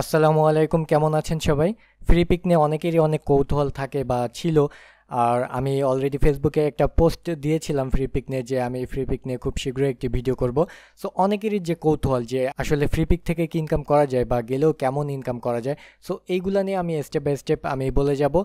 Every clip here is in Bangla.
আসসালামু আলাইকুম, কেমন আছেন সবাই? ফ্রিপিক নিয়ে অনেকেরই অনেক কৌতূহল থাকে বা ছিল। আর আমি অলরেডি ফেসবুকে একটা পোস্ট দিয়েছিলাম ফ্রিপিক নিয়ে, যে আমি ফ্রিপিক নিয়ে খুব শীঘ্রই একটি ভিডিও করব। সো অনেকেরই যে কৌতূহল যে আসলে ফ্রিপিক থেকে কি ইনকাম করা যায় বা গেলেও কেমন ইনকাম করা যায়, সো এইগুলা নিয়ে আমি স্টেপ বাই স্টেপ আমি বলে যাব।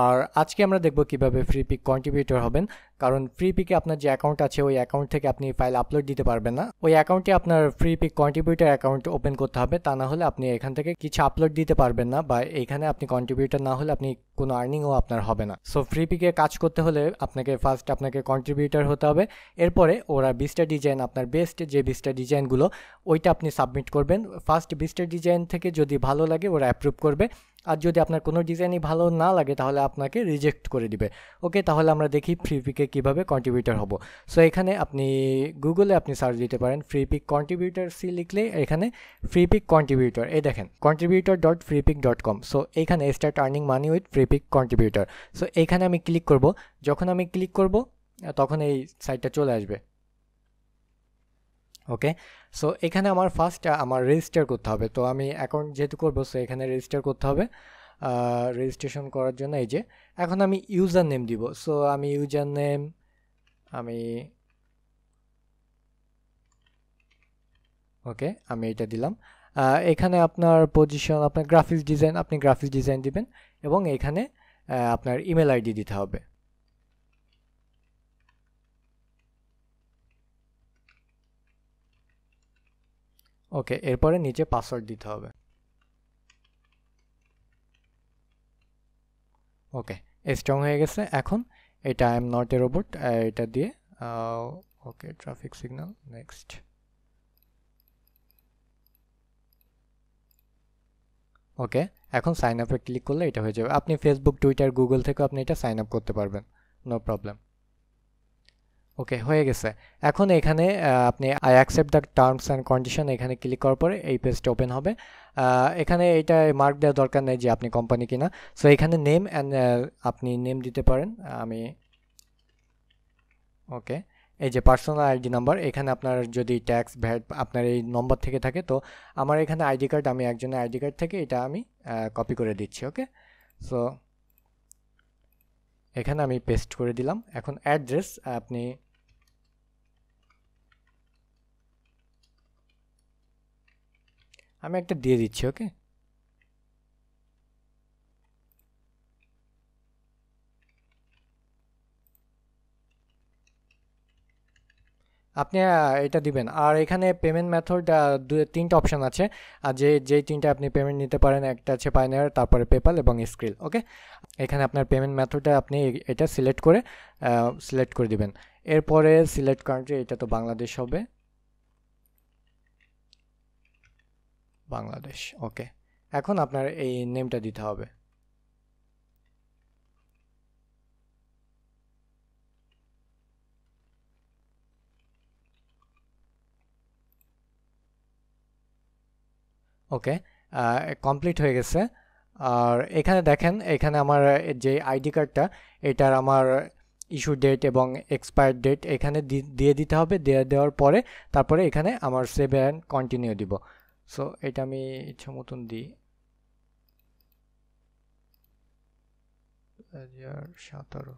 আর আজকে আমরা দেখব কিভাবে ফ্রিপিক কন্ট্রিবিউটর হবেন। কারণ ফ্রিপিকে আপনার যে অ্যাকাউন্ট আছে ওই অ্যাকাউন্ট থেকে আপনি ফাইল আপলোড দিতে পারবেন না, ওই অ্যাকাউন্টে আপনার ফ্রিপিক কন্ট্রিবিউটর অ্যাকাউন্ট ওপেন করতে হবে, তা না হলে আপনি এখান থেকে কিছু আপলোড দিতে পারবেন না, বা এখানে আপনি কন্ট্রিবিউটর না হলে আপনি কোনো আর্নিংও আপনার হবে না। সো ফ্রিপিকে কাজ করতে হলে আপনাকে কন্ট্রিবিউটর হতে হবে। এরপরে ওরা 20টা ডিজাইন, আপনার বেস্ট যে 20টা ডিজাইনগুলো ওইটা আপনি সাবমিট করবেন। ফার্স্ট 20টা ডিজাইন থেকে যদি ভালো লাগে ওরা অ্যাপ্রুভ করবে, আর যদি আপনার কোনো ডিজাইনই ভালো না লাগে তাহলে আপনাকে রিজেক্ট করে দিবে। ওকে, তাহলে আমরা দেখি ফ্রিপিকে কিভাবে কন্ট্রিবিউটর হব। সো এখানে আপনি গুগলে আপনি সার্চ দিতে পারেন ফ্রিপিক কন্ট্রিবিউটর সি লিখলে এখানে ফ্রিপিক কন্ট্রিবিউটর, এই দেখেন contributor.freepik.com। সো এইখানে start earning money with Freepik contributor. So এইখানে আমি ক্লিক করব। যখন আমি ক্লিক করব তখন এই সাইটটা চলে আসবে। ওকে, সো এখানে আমার ফার্স্ট আমার রেজিস্টার করতে হবে। তো আমি অ্যাকাউন্ট যেহেতু করবো, সো এখানে রেজিস্টার করতে হবে। রেজিস্ট্রেশন করার জন্য এই যে এখন আমি ইউজার নেম দিব। সো আমি ইউজার নেম আমি ওকে আমি এটা দিলাম। এখানে আপনার পজিশন, আপনার আপনি গ্রাফিক্স ডিজাইন দিবেন, এবং এখানে আপনার ইমেল আইডি দিতে হবে। ওকে, এরপরে নিচে পাসওয়ার্ড দিতে হবে। ওকে, স্ট্রং হয়ে গেছে। এখন এটা I am not a robot এটা দিয়ে ওকে, ট্রাফিক সিগন্যাল নেক্সট। ওকে, এখন সাইন আপে ক্লিক করলে এটা হয়ে যাবে। আপনি ফেসবুক, টুইটার, গুগল থেকেও আপনি এটা সাইন আপ করতে পারবেন, নো প্রবলেম। ওকে, হয়ে গেছে। এখন এখানে আপনি I accept the terms and condition এখানে ক্লিক করার পরে এই পেজটা ওপেন হবে। এখানে এটা মার্ক দেওয়ার দরকার নেই যে আপনি কোম্পানি কিনা। সো এখানে নেম অ্যান্ড আপনি নেম দিতে পারেন। আমি ওকে, এই যে পার্সোনাল আইডি নাম্বার, এখানে আপনার যদি ট্যাক্স ভ্যাট আপনার এই নম্বর থেকে থাকে, তো আমার এখানে আইডি কার্ড, আমি একজনের আইডি কার্ড থেকে এটা আমি কপি করে দিচ্ছি। ওকে, সো এখানে আমি পেস্ট করে দিলাম। এখন অ্যাড্রেস আপনি আমি একটা দিয়ে দিচ্ছি। ওকে, আপনি এটা দিবেন। আর এখানে পেমেন্ট মেথড তিনটা অপশন আছে, আর যেই তিনটা আপনি পেমেন্ট নিতে পারেন, একটা আছে পাইনিয়ার, তারপরে পেপাল এবং স্ক্রিল। ওকে, এখানে আপনার পেমেন্ট মেথডটা আপনি এটা সিলেক্ট করে দিবেন। এরপরে সিলেক্ট কান্ট্রি, এটা তো বাংলাদেশ হবে, বাংলাদেশ। ওকে, এখন আপনার এই নেমটা দিতে হবে। ওকে, কমপ্লিট হয়ে গেছে। আর এখানে দেখেন, এখানে আমার যে আইডি কার্ডটা, এটার আমার ইস্যু ডেট এবং এক্সপায়ার ডেট এখানে দিয়ে দিতে হবে। দেওয়ার পরে তারপরে এখানে আমার সেভ অ্যান্ড কন্টিনিউ দিব। সো এটা আমি ইচ্ছা মতন দিই 2017।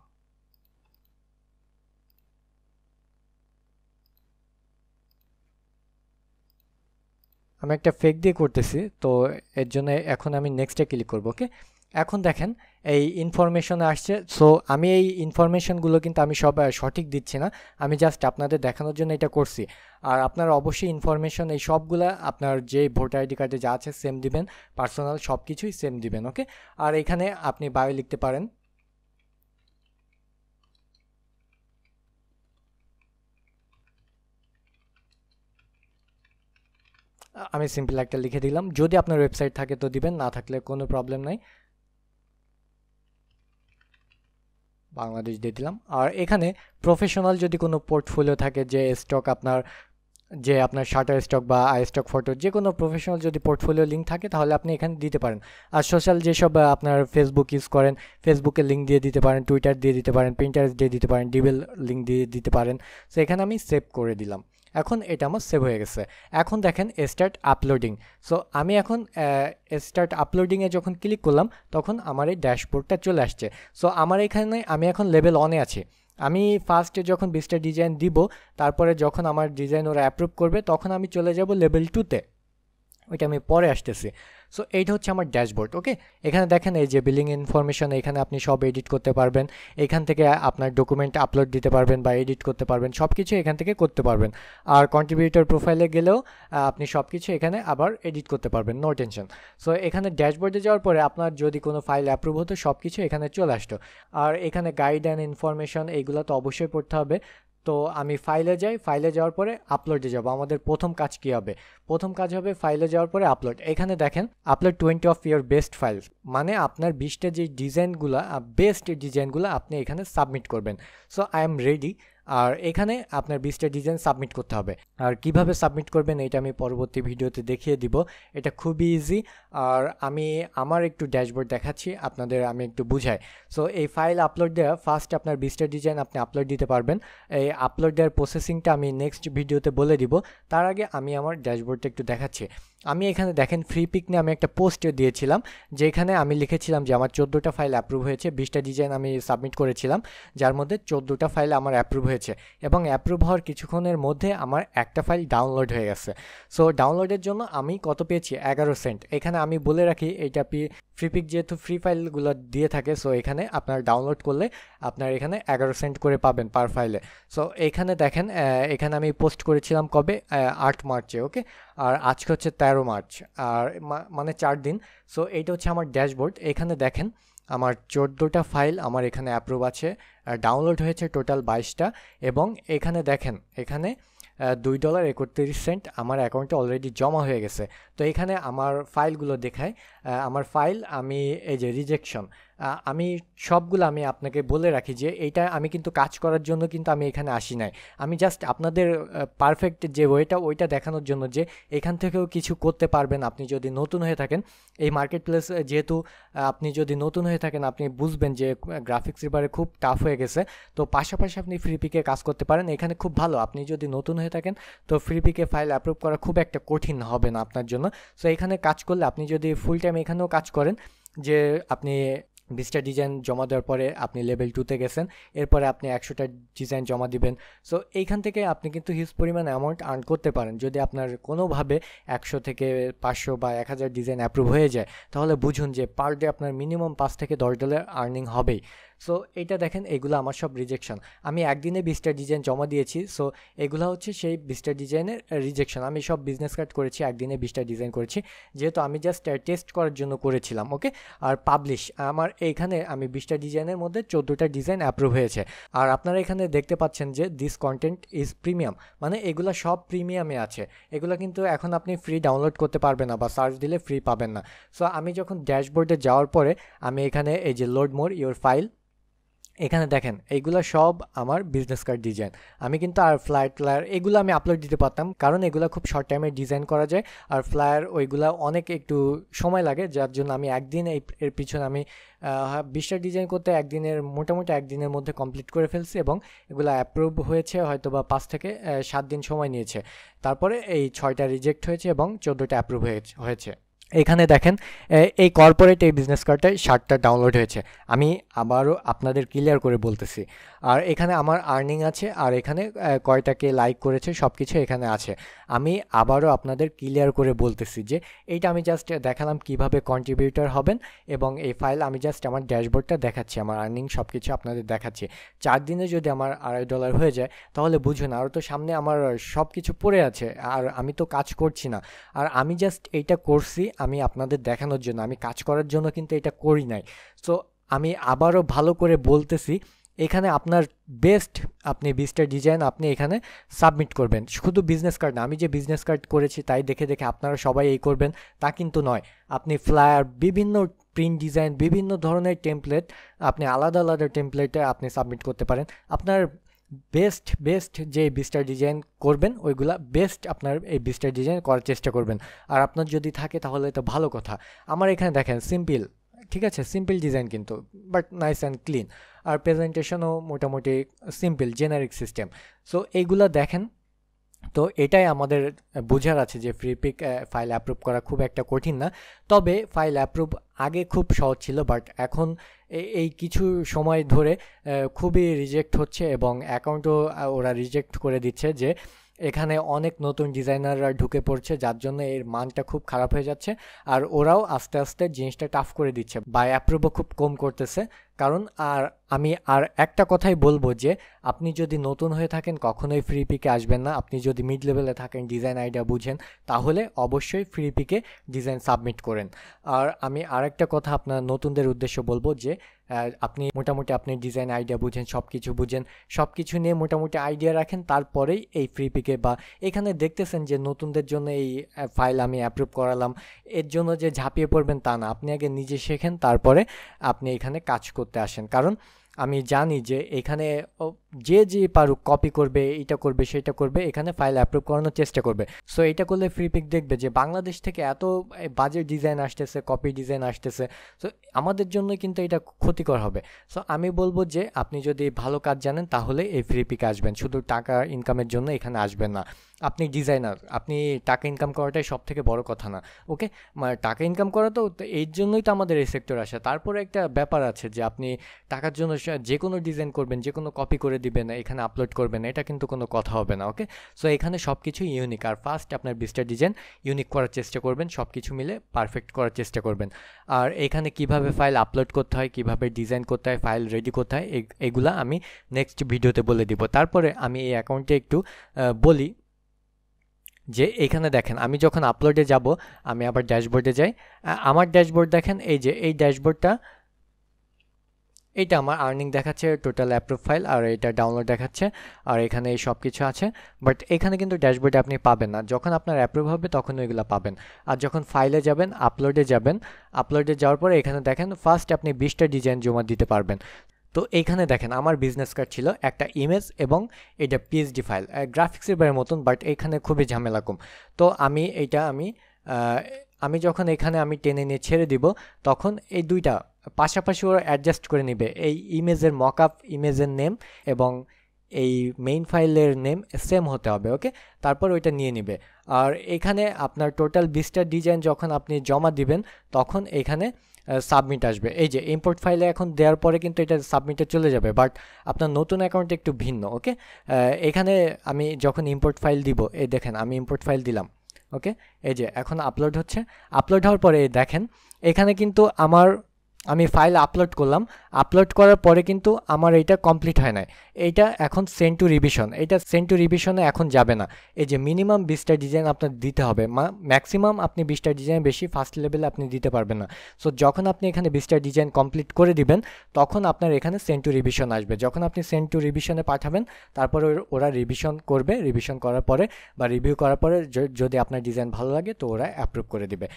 আমি একটা ফেক দিয়ে করতেছি, তো এর জন্য এখন আমি নেক্সটে ক্লিক করব। ওকে, এখন দেখেন এই ইনফরমেশনে আসছে। সো আমি এই ইনফরমেশনগুলো কিন্তু আমি সব সঠিক দিচ্ছি না, আমি জাস্ট আপনাদের দেখানোর জন্য এটা করছি। আর আপনার অবশ্যই ইনফরমেশন এই সবগুলা আপনার যে ভোটার আইডি কার্ডে যা আছে সেম দিবেন, পার্সোনাল সব কিছুই সেম দিবেন। ওকে, আর এখানে আপনি বায়ো লিখতে পারেন। আমি সিম্পল একটা লিখে দিলাম। যদি আপনার ওয়েবসাইট থাকে তো দিবেন, না থাকলে কোনো প্রবলেম নাই, বাংলাদেশ দিয়ে দিলাম। আর এখানে প্রফেশনাল যদি কোনো পোর্টফোলিও থাকে, যে আপনার শাটার স্টক বা আই স্টক ফটো, যে কোনো প্রফেশনাল যদি পোর্টফোলিও লিঙ্ক থাকে তাহলে আপনি এখানে দিতে পারেন। আর সোশ্যাল যেসব আপনার ফেসবুক ইউজ করেন, ফেসবুকের লিঙ্ক দিয়ে দিতে পারেন, টুইটার দিয়ে দিতে পারেন, প্রিন্টারেস্ট দিয়ে দিতে পারেন, ডিবেল লিঙ্ক দিয়ে দিতে পারেন। সো এখানে আমি সেভ করে দিলাম। এখন এটা আমার সেভ হয়ে গেছে। এখন দেখেন স্টার্ট আপলোডিং। সো আমি এখন স্টার্ট আপলোডিংয়ে যখন ক্লিক করলাম তখন আমার এই ড্যাশবোর্ডটা চলে আসছে। সো আমার এখানে আমি এখন লেভেল 1-এ আছি। আমি ফার্স্টে যখন 20টা ডিজাইন দিব, তারপরে যখন আমার ডিজাইন ওরা অ্যাপ্রুভ করবে তখন আমি চলে যাব লেভেল 2-তে, ওইটা আমি পরে আসতেছি। সো এইটা হচ্ছে আমার ড্যাশবোর্ড। ওকে, এখানে দেখেন এই যে বিলিং ইনফরমেশন, এখানে আপনি সব এডিট করতে পারবেন, এখান থেকে আপনার ডকুমেন্ট আপলোড দিতে পারবেন বা এডিট করতে পারবেন, সব কিছু এখান থেকে করতে পারবেন। আর কন্ট্রিবিউটর প্রোফাইলে গেলেও আপনি সব কিছু এখানে আবার এডিট করতে পারবেন, নো টেনশন। সো এখানে ড্যাশবোর্ডে যাওয়ার পরে আপনার যদি কোনো ফাইল অ্যাপ্রুভ হতো সব কিছু এখানে চলে আসতো। আর এখানে গাইড অ্যান্ড ইনফরমেশন এইগুলো তো অবশ্যই পড়তে হবে। তো আমি ফাইলে যাই, ফাইলে যাওয়ার পরে আপলোডে যাব। আমাদের প্রথম কাজ কি হবে? প্রথম কাজ হবে ফাইলে যাওয়ার পরে আপলোড। এখানে দেখেন upload 20 of your best files, মানে আপনার 20টা যে ডিজাইনগুলো, বেস্ট ডিজাইনগুলো আপনি এখানে সাবমিট করবেন। So I am ready. আর এখানে আপনার 20টা ডিজাইন সাবমিট করতে হবে। আর কিভাবে সাবমিট করবেন এটা আমি পরবর্তী ভিডিওতে দেখিয়ে দিব। এটা খুবই ইজি। আর আমি আমার একটু ড্যাশবোর্ড দেখাচ্ছি আপনাদের, আমি একটু বুঝাই। সো এই ফাইল আপলোড দেওয়া, ফার্স্ট আপনার 20টা ডিজাইন আপনি আপলোড দিতে পারবেন। এই আপলোড দেওয়ার প্রসেসিংটা আমি নেক্সট ভিডিওতে বলে দিব। তার আগে আমি আমার ড্যাশবোর্ডটা একটু দেখাচ্ছি। আমি এখানে দেখেন ফ্রিপিক নিয়ে আমি একটা পোস্ট দিয়েছিলাম, যেখানে আমি লিখেছিলাম যে আমার 14টা ফাইল অ্যাপ্রুভ হয়েছে। 20টা ডিজাইন আমি সাবমিট করেছিলাম, যার মধ্যে 14টা ফাইল আমার অ্যাপ্রুভ হয়েছে, এবং অ্যাপ্রুভ হওয়ার কিছুক্ষণের মধ্যে আমার একটা ফাইল ডাউনলোড হয়ে গেছে। সো ডাউনলোডের জন্য আমি কত পেয়েছি? 11 সেন্ট। এখানে আমি বলে রাখি, এইটা ফ্রিপিক যেহেতু ফ্রি ফাইলগুলো দিয়ে থাকে, সো এখানে আপনার ডাউনলোড করলে আপনার এখানে 11 সেন্ট করে পাবেন পার ফাইলে। সো এখানে দেখেন, এখানে আমি পোস্ট করেছিলাম কবে? 8 মার্চে। ওকে, আর আজকে হচ্ছে 13 মার্চ, আর মানে 4 দিন। সো এইটা হচ্ছে আমার ড্যাশবোর্ড। এখানে দেখেন আমার 14টা ফাইল আমার এখানে অ্যাপ্রুভ আছে, ডাউনলোড হয়েছে টোটাল 22টা, এবং এখানে দেখেন এখানে $2.31 আমার অ্যাকাউন্টে অলরেডি জমা হয়ে গেছে। তো এখানে আমার ফাইলগুলো দেখায়, আমার ফাইল আমি এই যে রিজেকশন, আমি সবগুলো আমি আপনাকে বলে রাখি যে এইটা আমি কিন্তু কাজ করার জন্য কিন্তু আমি এখানে আসি নাই। আমি জাস্ট আপনাদের পারফেক্ট যে ওইটা দেখানোর জন্য যে এখান থেকেও কিছু করতে পারবেন আপনি যদি নতুন হয়ে থাকেন। এই মার্কেট প্লেস যেহেতু আপনি যদি নতুন হয়ে থাকেন, আপনি বুঝবেন যে গ্রাফিক্স রিপারে খুব টাফ হয়ে গেছে। তো পাশাপাশি আপনি ফ্রিপিকে কাজ করতে পারেন, এখানে খুব ভালো। আপনি যদি নতুন হয়ে থাকেন তো ফ্রিপিকে ফাইল অ্যাপ্রুভ করা খুব একটা কঠিন হবে না আপনার জন্য। সো এখানে কাজ করলে আপনি যদি ফুল টাইম এখানেও কাজ করেন, যে আপনি 20টা ডিজাইন জমা দেওয়ার পরে আপনি লেভেল 2-তে গেছেন, এরপরে আপনি 100টা ডিজাইন জমা দিবেন। সো এইখান থেকে আপনি কিন্তু হিউজ পরিমাণ অ্যামাউন্ট আর্ন করতে পারেন। যদি আপনার কোনোভাবে 100 থেকে 500 বা 1000 ডিজাইন অ্যাপ্রুভ হয়ে যায়, তাহলে বুঝুন যে পার ডে আপনার মিনিমাম $5 থেকে $10 আর্নিং হবেই। সো এইটা দেখেন, এগুলো আমার সব রিজেকশন। আমি একদিনে 20টা ডিজাইন জমা দিয়েছি। সো এগুলো হচ্ছে সেই 20টা ডিজাইনের রিজেকশন। আমি সব বিজনেস কার্ড করেছি, একদিনে 20টা ডিজাইন করেছি, যেহেতু আমি জাস্ট টেস্ট করার জন্য করেছিলাম। ওকে, আর পাবলিশ আমার এইখানে আমি 20টা ডিজাইনের মধ্যে 14টা ডিজাইন অ্যাপ্রুভ হয়েছে। আর আপনারা এখানে দেখতে পাচ্ছেন যে দিস কন্টেন্ট ইজ প্রিমিয়াম, মানে এগুলো সব প্রিমিয়ামে আছে। এগুলো কিন্তু এখন আপনি ফ্রি ডাউনলোড করতে পারবেন না বা সার্চ দিলে ফ্রি পাবেন না। সো আমি যখন ড্যাশবোর্ডে যাওয়ার পরে আমি এখানে এই যে লোড মোর ইওর ফাইল, এখানে দেখেন এইগুলো সব আমার বিজনেস কার্ড ডিজাইন। আমি কিন্তু আর ফ্লায়ার এগুলো আমি আপলোড দিতে পারতাম, কারণ এগুলো খুব শর্ট টাইমে ডিজাইন করা যায়। আর ফ্লায়ার ওইগুলো অনেক একটু সময় লাগে, যার জন্য আমি একদিন এর পিছনে আমি 20টা ডিজাইন করতে মোটামুটি একদিনের মধ্যে কমপ্লিট করে ফেলছি, এবং এগুলো অ্যাপ্রুভ হয়েছে হয়তো বা 5 থেকে 7 দিন সময় নিয়েছে। তারপরে এই 6টা রিজেক্ট হয়েছে এবং 14টা অ্যাপ্রুভ হয়েছে। এখানে দেখেন এই কর্পোরেট এই বিজনেস কার্ডটা 60টা ডাউনলোড হয়েছে। আমি আবারও আপনাদের ক্লিয়ার করে বলতেছি। আর এখানে আমার আর্নিং আছে, আর এখানে কয়টাকে লাইক করেছে সব কিছু এখানে আছে। আমি আবারও আপনাদের ক্লিয়ার করে বলতেছি যে এইটা আমি জাস্ট দেখালাম কিভাবে কন্ট্রিবিউটর হবেন, এবং এই ফাইল আমি জাস্ট আমার ড্যাশবোর্ডটা দেখাচ্ছি, আমার আর্নিং সব কিছু আপনাদের দেখাচ্ছি। 4 দিনে যদি আমার $2.5 হয়ে যায়, তাহলে বুঝুন আরও তো সামনে আমার সব কিছু পড়ে আছে, আর আমি তো কাজ করছি না। আর আমি জাস্ট এইটা করছি আমি আপনাদের দেখানোর জন্য, আমি কাজ করার জন্য কিন্তু এটা করি নাই। সো আমি আবারও ভালো করে বলতেছি, এখানে আপনার বেস্ট আপনি 20টা ডিজাইন আপনি এখানে সাবমিট করবেন। শুধু বিজনেস কার্ড না, আমি যে বিজনেস কার্ড করেছি তাই দেখে দেখে আপনারা সবাই এই করবেন তা কিন্তু নয়। আপনি ফ্লায়ার, বিভিন্ন প্রিন্ট ডিজাইন, বিভিন্ন ধরনের টেমপ্লেট আপনি আলাদা আলাদা টেমপ্লেটে আপনি সাবমিট করতে পারেন। আপনার বেস্ট যে 20টা ডিজাইন করবেন ওইগুলা বেস্ট আপনার এই 20টা ডিজাইন করার চেষ্টা করবেন। আর আপনার যদি থাকে তাহলে তো ভালো কথা। আমার এখানে দেখেন সিম্পল, ঠিক আছে, সিম্পল ডিজাইন কিন্তু বাট নাইস অ্যান্ড ক্লিন, আর প্রেজেন্টেশনও মোটামুটি সিম্পল জেনারিক সিস্টেম। সো এইগুলা দেখেন তো এটাই আমাদের বোঝার আছে যে ফ্রিপিক ফাইল অ্যাপ্রুভ করা খুব একটা কঠিন না। তবে ফাইল অ্যাপ্রুভ আগে খুব সহজ ছিল, বাট এখন এই কিছু সময় ধরে খুবই রিজেক্ট হচ্ছে এবং অ্যাকাউন্টও ওরা রিজেক্ট করে দিচ্ছে, যে এখানে অনেক নতুন ডিজাইনাররা ঢুকে পড়ছে, যার জন্য এর মানটা খুব খারাপ হয়ে যাচ্ছে। আর ওরাও আস্তে আস্তে জিনিসটা টাফ করে দিচ্ছে বা অ্যাপ্রুভও খুব কম করতেছে। কারণ আমি একটা কথাই বলবো যে আপনি যদি নতুন হয়ে থাকেন কখনোই ফ্রিপিকে আসবেন না। আপনি যদি মিড লেভেলে থাকেন, ডিজাইন আইডিয়া বুঝেন, তাহলে অবশ্যই ফ্রিপিকে ডিজাইন সাবমিট করেন। আর আমি আরেকটা কথা আপনার নতুনদের উদ্দেশ্য বলবো যে আপনি মোটামুটি আপনি ডিজাইন আইডিয়া বুঝেন, সব কিছু নিয়ে মোটামুটি আইডিয়া রাখেন, তারপরেই এই ফ্রিপিকে বা এখানে দেখতেছেন যে নতুনদের জন্য এই ফাইল আমি অ্যাপ্রুভ করালাম, এর জন্য যে ঝাঁপিয়ে পড়বেন তা না। আপনি আগে নিজে শেখেন, তারপরে আপনি এখানে কাজ করতে আসেন। কারণ আমি জানি যে এখানে যে পারুক কপি করবে, এটা করবে, সেটা করবে, এখানে ফাইল অ্যাপ্রুভ করানোর চেষ্টা করবে। সো এটা করলে ফ্রিপিক দেখবে যে বাংলাদেশ থেকে এত বাজে ডিজাইন আসতেছে, কপি ডিজাইন আসতেছে, সো আমাদের জন্য কিন্তু এটা ক্ষতিকর হবে। সো আমি বলবো যে আপনি যদি ভালো কাজ জানেন তাহলে এই ফ্রিপিকে আসবেন, শুধু টাকা ইনকামের জন্য এখানে আসবেন না। আপনি ডিজাইনার, আপনি টাকা ইনকাম করাটাই সব থেকে বড় কথা না, ওকে? মানে টাকা ইনকাম করা তো এর জন্যই তো আমাদের এই সেক্টর আসে। তারপরে একটা ব্যাপার আছে যে আপনি টাকার জন্য যে কোনো ডিজাইন করবেন, যে কোনো কপি করে দিবেন, এখানে আপলোড করবেন, এটা কিন্তু কোনো কথা হবে না, ওকে? সো এখানে সব কিছু ইউনিক। আর ফার্স্ট আপনার 20টা ডিজাইন ইউনিক করার চেষ্টা করবেন, সব কিছু মিলে পারফেক্ট করার চেষ্টা করবেন। আর এখানে কিভাবে ফাইল আপলোড করতে হয়, কিভাবে ডিজাইন করতে হয়, ফাইল রেডি করতে হয়, এগুলা আমি নেক্সট ভিডিওতে বলে দিব। তারপরে আমি এই অ্যাকাউন্টে একটু বলি যে এখানে দেখেন আমি যখন আপলোডে যাব, আমি আবার ড্যাশবোর্ডে যাই। আমার ড্যাশবোর্ড দেখেন, এই যে এই ড্যাশবোর্ডটা, এইটা আমার আর্নিং দেখাচ্ছে, টোটাল অ্যাপ্রুভ ফাইল, আর এটা ডাউনলোড দেখাচ্ছে, আর এখানে এই সব কিছু আছে। বাট এখানে কিন্তু ড্যাশবোর্ডে আপনি পাবেন না, যখন আপনার অ্যাপ্রুভ হবে তখন ওইগুলো পাবেন। আর যখন ফাইলে যাবেন, আপলোডে যাওয়ার পরে এখানে দেখেন ফার্স্ট আপনি 20টা ডিজাইন জমা দিতে পারবেন। তো এইখানে দেখেন আমার বিজনেস কার্ড ছিল, একটা ইমেজ এবং এটা পিএসডি ফাইল, গ্রাফিক্সের বাইরের মতন, বাট এখানে খুবই ঝামেলা কম। তো আমি যখন এখানে আমি টেনে নিয়ে ছেড়ে দিব, তখন এই দুইটা পাশাপাশি ওরা অ্যাডজাস্ট করে নেবে, এই ইমেজের মকআপ ইমেজের নেম এবং এই মেইন ফাইলের নেম সেম হতে হবে, ওকে? তারপর ওইটা নিয়ে নেবে। আর এখানে আপনার টোটাল 20টা ডিজাইন যখন আপনি জমা দিবেন, তখন এখানে সাবমিট আসবে। এই যে ইম্পোর্ট ফাইলে এখন দেওয়ার পরে কিন্তু এটা সাবমিটে চলে যাবে, বাট আপনার নতুন অ্যাকাউন্টে একটু ভিন্ন, ওকে? এখানে আমি যখন ইম্পোর্ট ফাইল দিব, এই দেখেন আমি ইম্পোর্ট ফাইল দিলাম, ওকে? এই যে এখন আপলোড হচ্ছে, আপলোড হওয়ার পরে দেখেন এখানে কিন্তু আমি ফাইল আপলোড করলাম, আপলোড করার পরে কিন্তু আমার এইটা কমপ্লিট হয় নাই। এইটা এখন সেন্ড টু রিভিশন, এটা সেন্ড টু রিভিশনে এখন যাবে না। এই যে মিনিমাম 20টা ডিজাইন আপনার দিতে হবে, ম্যাক্সিমাম আপনি 20টা ডিজাইন, বেশি ফার্স্ট লেভেলে আপনি দিতে পারবেন না। সো যখন আপনি এখানে 20টা ডিজাইন কমপ্লিট করে দিবেন, তখন আপনার এখানে সেন্ড টু রিভিশন আসবে। যখন আপনি সেন্ড টু রিভিশনে পাঠাবেন, তারপরে ওরা রিভিশন করবে, রিভিশন করার পরে বা রিভিউ করার পরে যদি আপনার ডিজাইন ভালো লাগে তো ওরা অ্যাপ্রুভ করে দিবে।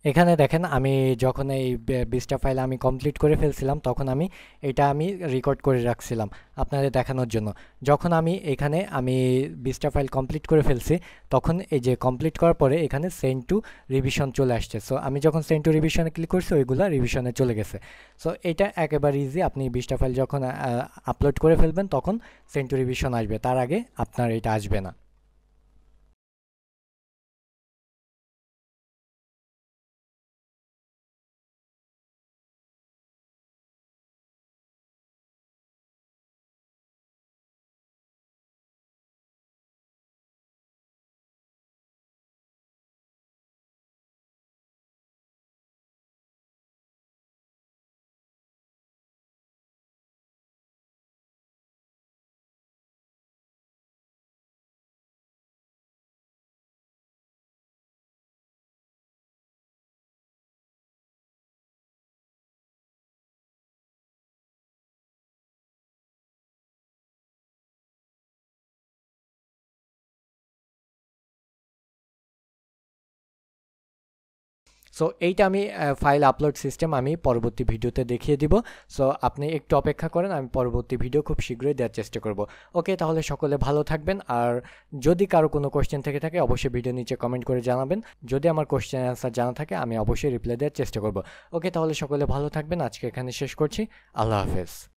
এখানে দেখেন আমি যখন এই 20টা ফাইল আমি কমপ্লিট করে ফেলছিলাম, তখন আমি রেকর্ড করে রাখছিলাম আপনাদের দেখানোর জন্য। যখন আমি 20টা ফাইল কমপ্লিট করে ফেলছি, তখন এই যে কমপ্লিট করার পরে এখানে সেন্ড টু রিভিশন চলে আসছে। সো আমি যখন সেন্ড টু রিভিশনে ক্লিক করছি, ওইগুলো রিভিশনে চলে গেছে। সো এটা একেবারে ইজি, আপনি 20টা ফাইল যখন আপলোড করে ফেলবেন তখন সেন্ড টু রিভিশন আসবে, তার আগে আপনার এটা আসবে না। সো এইটা আমি ফাইল আপলোড সিস্টেম আমি পরবর্তী ভিডিওতে দেখিয়ে দিব। সো আপনি একটু অপেক্ষা করেন, আমি পরবর্তী ভিডিও খুব শীঘ্রই দেওয়ার চেষ্টা করব। ওকে, তাহলে সকলে ভালো থাকবেন। আর যদি কারো কোনো কোশ্চেন থেকে থাকে অবশ্যই ভিডিও নিচে কমেন্ট করে জানাবেন। যদি আমার কোশ্চেন অ্যান্সার জানা থাকে আমি অবশ্যই রিপ্লাই দেওয়ার চেষ্টা করব। ওকে, তাহলে সকলে ভালো থাকবেন। আজকে এখানে শেষ করছি। আল্লাহ হাফেজ।